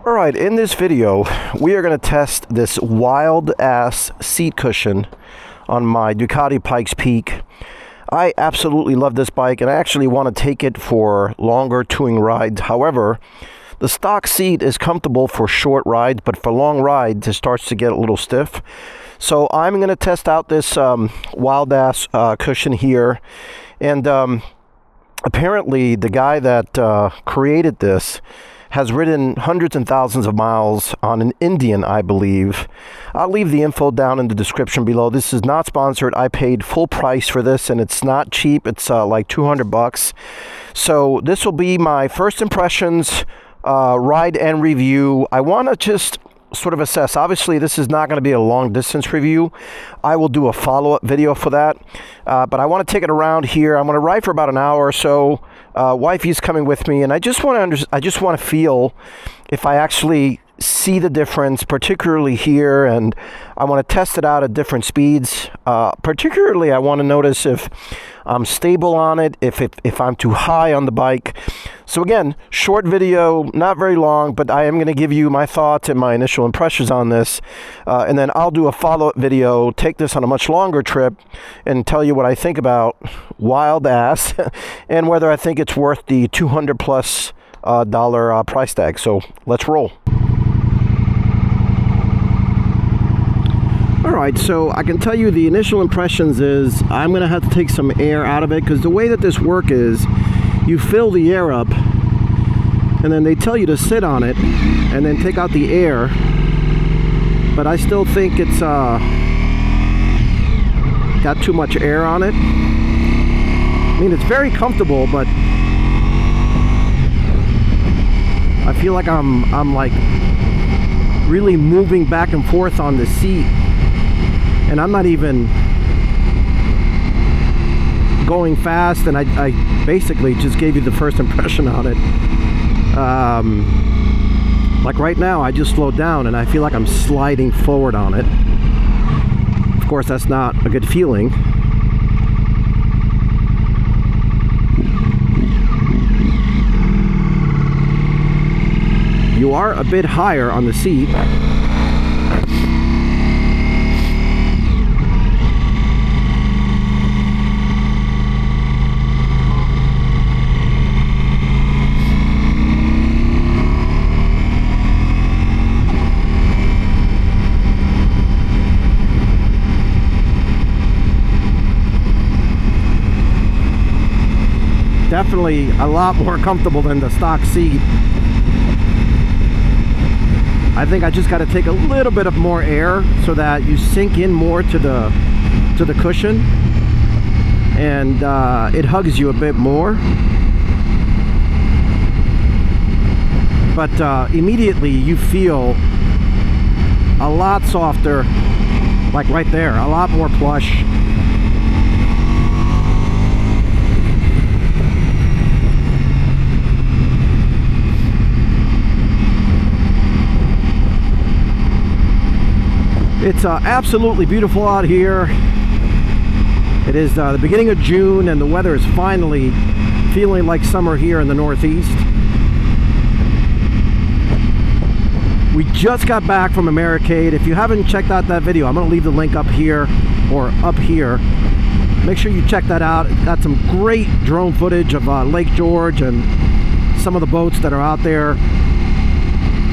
Alright, in this video, we are going to test this wild-ass seat cushion on my Ducati Pikes Peak. I absolutely love this bike, and I actually want to take it for longer touring rides. However, the stock seat is comfortable for short rides, but for long rides, it starts to get a little stiff. So I'm going to test out this wild-ass cushion here. And apparently, the guy that created this has ridden hundreds and thousands of miles on an Indian, I believe. I'll leave the info down in the description below. This is not sponsored. I paid full price for this, and it's not cheap. It's like $200. So this will be my first impressions, ride and review. I want to just sort of assess. Obviously, this is not going to be a long distance review. I will do a follow-up video for that. But I want to take it around here. I'm going to ride for about an hour or so. Wifey's coming with me, and I just want to feel if I actually see the difference, particularly here, and I want to test it out at different speeds. Particularly, I want to notice if I'm stable on it, if I'm too high on the bike. So again, short video, not very long, but I am going to give you my thoughts and my initial impressions on this, and then I'll do a follow-up video, take this on a much longer trip, and tell you what I think about wild ass and whether I think it's worth the $200+ dollar price tag. So let's roll. Alright, so I can tell you the initial impressions is I'm going to have to take some air out of it, because the way that this works is you fill the air up and then they tell you to sit on it and then take out the air, but I still think it's got too much air on it. I mean, it's very comfortable, but I feel like I'm like really moving back and forth on the seat, and I'm not even going fast, and I basically just gave you the first impression on it. Like right now, I just slowed down and I feel like I'm sliding forward on it. Of course, that's not a good feeling. You are a bit higher on the seat. Definitely a lot more comfortable than the stock seat. I think I just got to take a little bit of more air so that you sink in more to the cushion, and it hugs you a bit more. But immediately you feel a lot softer, like right there, a lot more plush. It's absolutely beautiful out here. It is the beginning of June, and the weather is finally feeling like summer here in the Northeast. We just got back from Americade. If you haven't checked out that video, I'm going to leave the link up here or up here. Make sure you check that out. It's got some great drone footage of Lake George and some of the boats that are out there.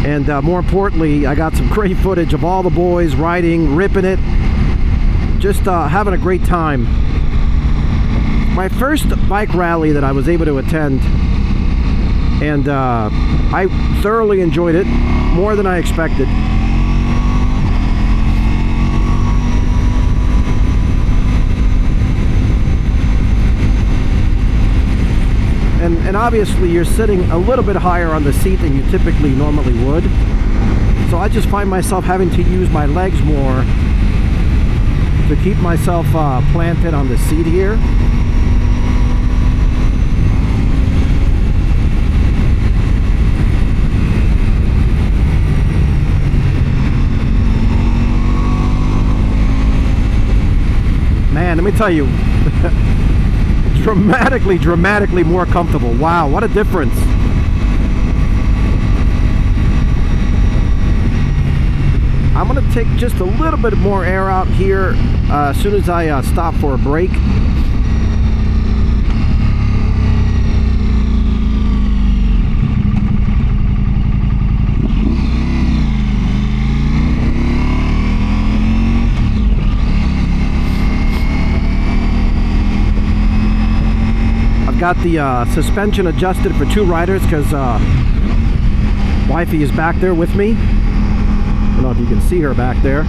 And more importantly, I got some great footage of all the boys riding, ripping it, just having a great time. My first bike rally that I was able to attend, and I thoroughly enjoyed it, more than I expected. And obviously you're sitting a little bit higher on the seat than you typically normally would. So I just find myself having to use my legs more to keep myself planted on the seat here. Man, let me tell you, dramatically more comfortable. Wow, what a difference. take just a little bit more air out here as soon as I stop for a break. Got the suspension adjusted for 2 riders because wifey is back there with me. I don't know if you can see her back there.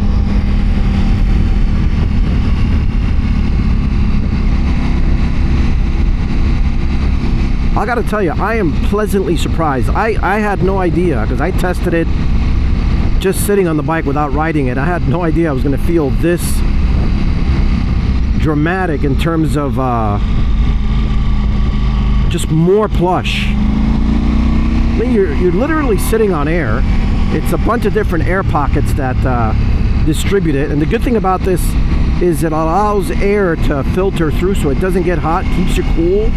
I gotta tell you, I am pleasantly surprised. I had no idea, because I tested it just sitting on the bike without riding it. I had no idea I was going to feel this dramatic in terms of just more plush. I mean, you're literally sitting on air. It's a bunch of different air pockets that distribute it, and the good thing about this is it allows air to filter through so it doesn't get hot, keeps you cool.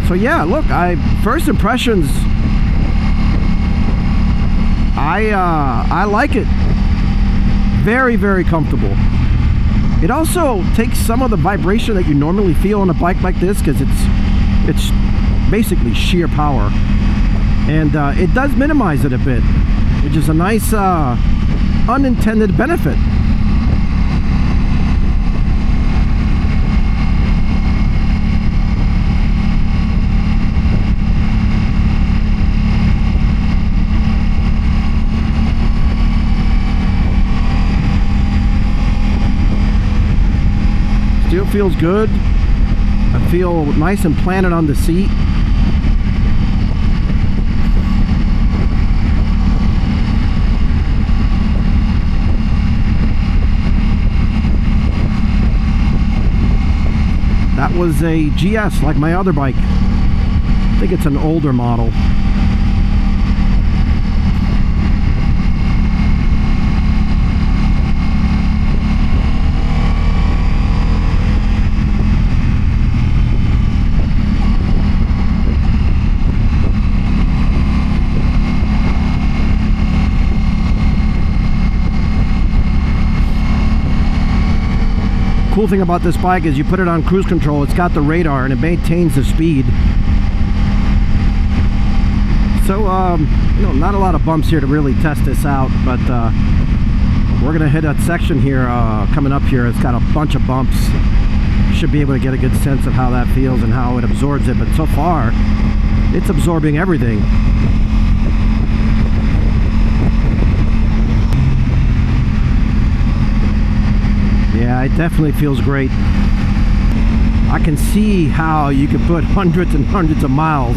So yeah, look, first impressions, I like it. Very, very comfortable. It also takes some of the vibration that you normally feel on a bike like this, because it's basically sheer power, and it does minimize it a bit, which is a nice unintended benefit. Still feels good. I feel nice and planted on the seat. That was a GS, like my other bike. I think it's an older model. Cool thing about this bike is you put it on cruise control, it's got the radar and it maintains the speed. So you know, not a lot of bumps here to really test this out, but we're gonna hit that section here coming up here. It's got a bunch of bumps. Should be able to get a good sense of how that feels and how it absorbs it, but so far it's absorbing everything. Yeah, it definitely feels great. I can see how you could put hundreds and hundreds of miles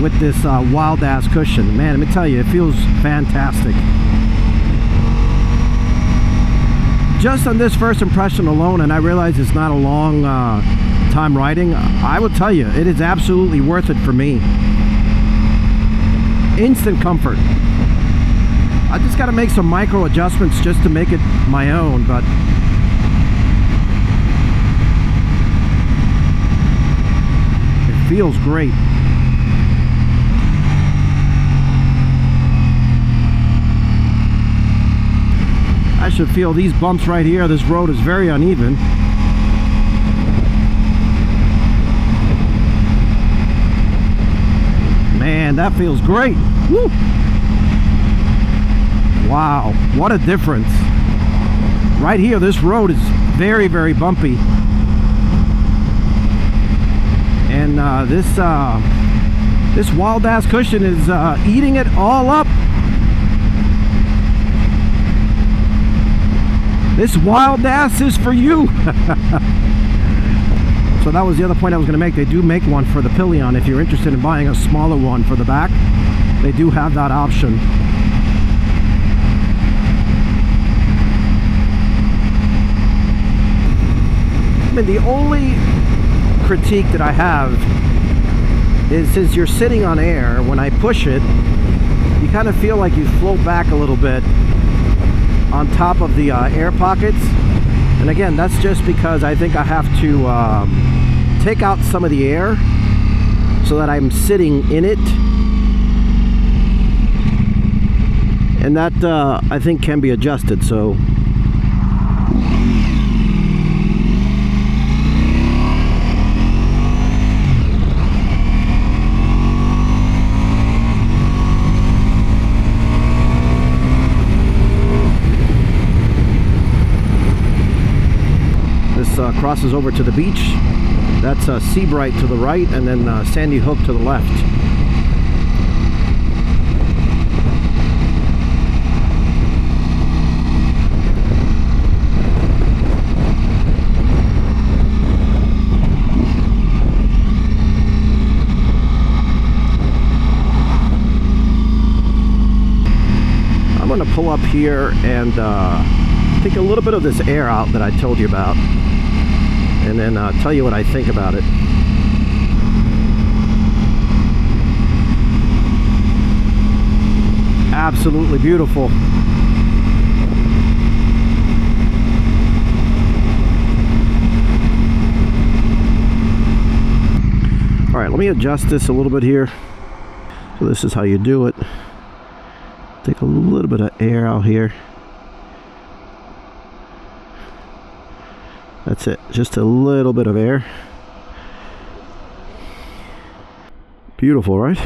with this wild ass cushion. Man, let me tell you, it feels fantastic. Just on this first impression alone, and I realize it's not a long time riding, I will tell you, it is absolutely worth it for me. Instant comfort. I just got to make some micro adjustments just to make it my own, but feels great. I should feel these bumps right here. This road is very uneven. Man, that feels great. Woo! Wow, what a difference. Right here, this road is very, very bumpy. And this wild ass cushion is eating it all up. This wild ass is for you. So that was the other point I was going to make. They do make one for the Pillion. If you're interested in buying a smaller one for the back, they do have that option. I mean, the only critique that I have is, since you're sitting on air, when I push it, you kind of feel like you float back a little bit on top of the air pockets. And again, that's just because I think I have to take out some of the air so that I'm sitting in it. And that I think can be adjusted, so this crosses over to the beach. That's Seabright to the right, and then Sandy Hook to the left. I'm going to pull up here and take a little bit of this air out that I told you about, and then tell you what I think about it. Absolutely beautiful. All right, let me adjust this a little bit here. So this is how you do it. Take a little bit of air out here. That's it, just a little bit of air. Beautiful, right?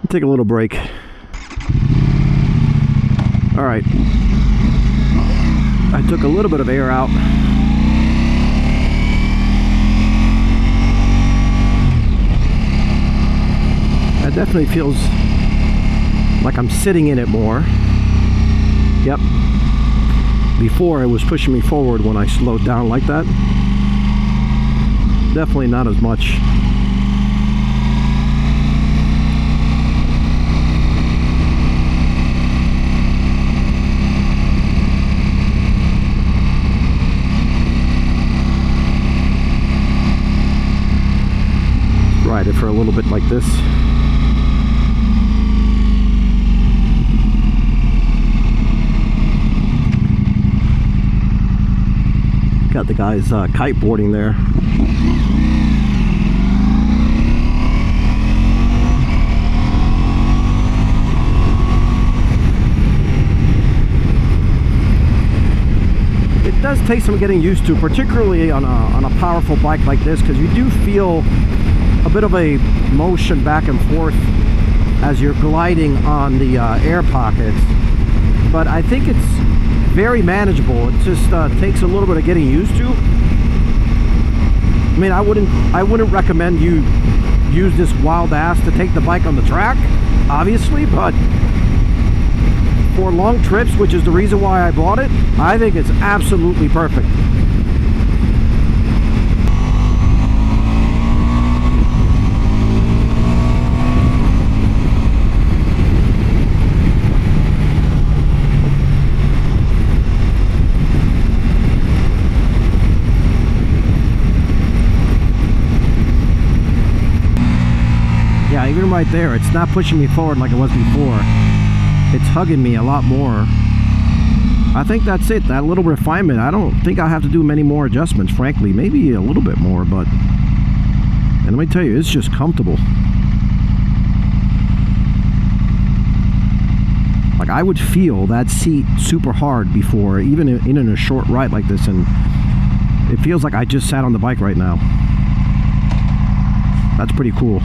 Take a little break. All right, I took a little bit of air out. That definitely feels like I'm sitting in it more. Yep. Before, it was pushing me forward when I slowed down like that. Definitely not as much. Ride it for a little bit like this. Got the guys kiteboarding there. It does take some getting used to, particularly on a powerful bike like this, because you do feel a bit of a motion back and forth as you're gliding on the air pockets. But I think it's very manageable. It just takes a little bit of getting used to. I mean, I wouldn't recommend you use this wild ass to take the bike on the track, obviously, but for long trips, which is the reason why I bought it, I think it's absolutely perfect. Even right there, it's not pushing me forward like it was before. It's hugging me a lot more. I think that's it. That little refinement. I don't think I'll have to do many more adjustments, frankly. Maybe a little bit more, but... And let me tell you, it's just comfortable. Like, I would feel that seat super hard before, even in a short ride like this, and it feels like I just sat on the bike right now. That's pretty cool.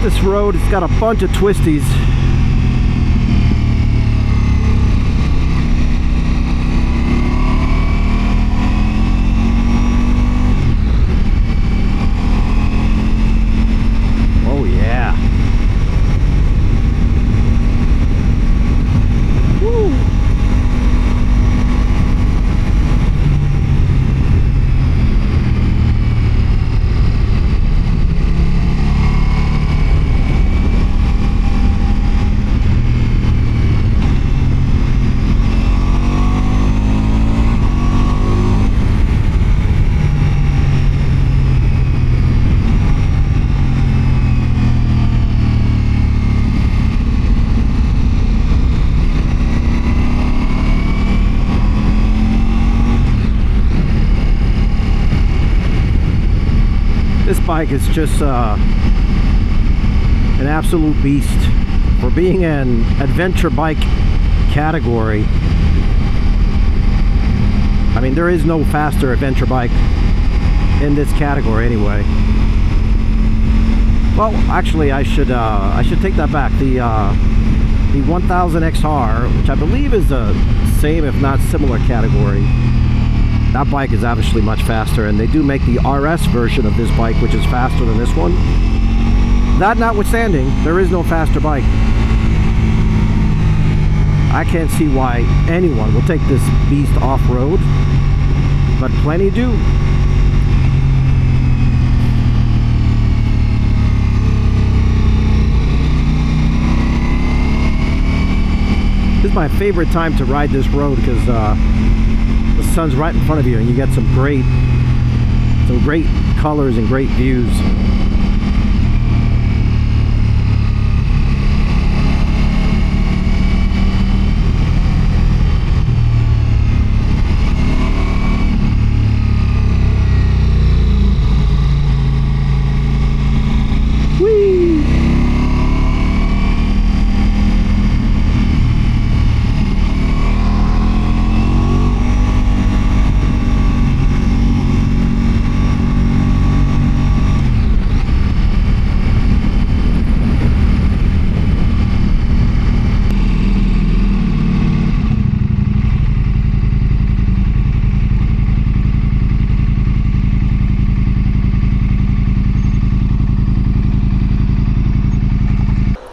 This road, it's got a bunch of twisties. Oh yeah. Woo. This bike is just an absolute beast. For being an adventure bike category, I mean, there is no faster adventure bike in this category anyway. Well, actually, I should take that back. The 1000 XR, which I believe is the same if not similar category, that bike is obviously much faster, and they do make the RS version of this bike, which is faster than this one. That notwithstanding, there is no faster bike. I can't see why anyone will take this beast off-road, but plenty do. This is my favorite time to ride this road because the sun's right in front of you, and you get some great colors and great views.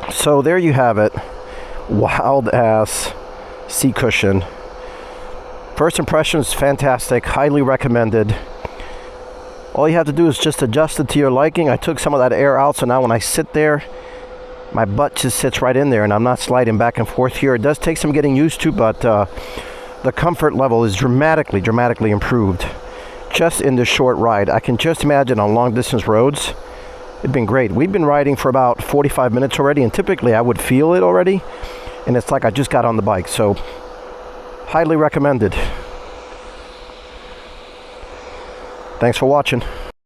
So there you have it. Wild ass seat cushion. First impressions, fantastic. Highly recommended. All you have to do is just adjust it to your liking. I took some of that air out, so now when I sit there, my butt just sits right in there and I'm not sliding back and forth here. It does take some getting used to, but the comfort level is dramatically improved just in this short ride. I can just imagine on long distance roads, it'd been great. We've been riding for about 45 minutes already, and typically I would feel it already, and it's like I just got on the bike. So highly recommended. Thanks for watching.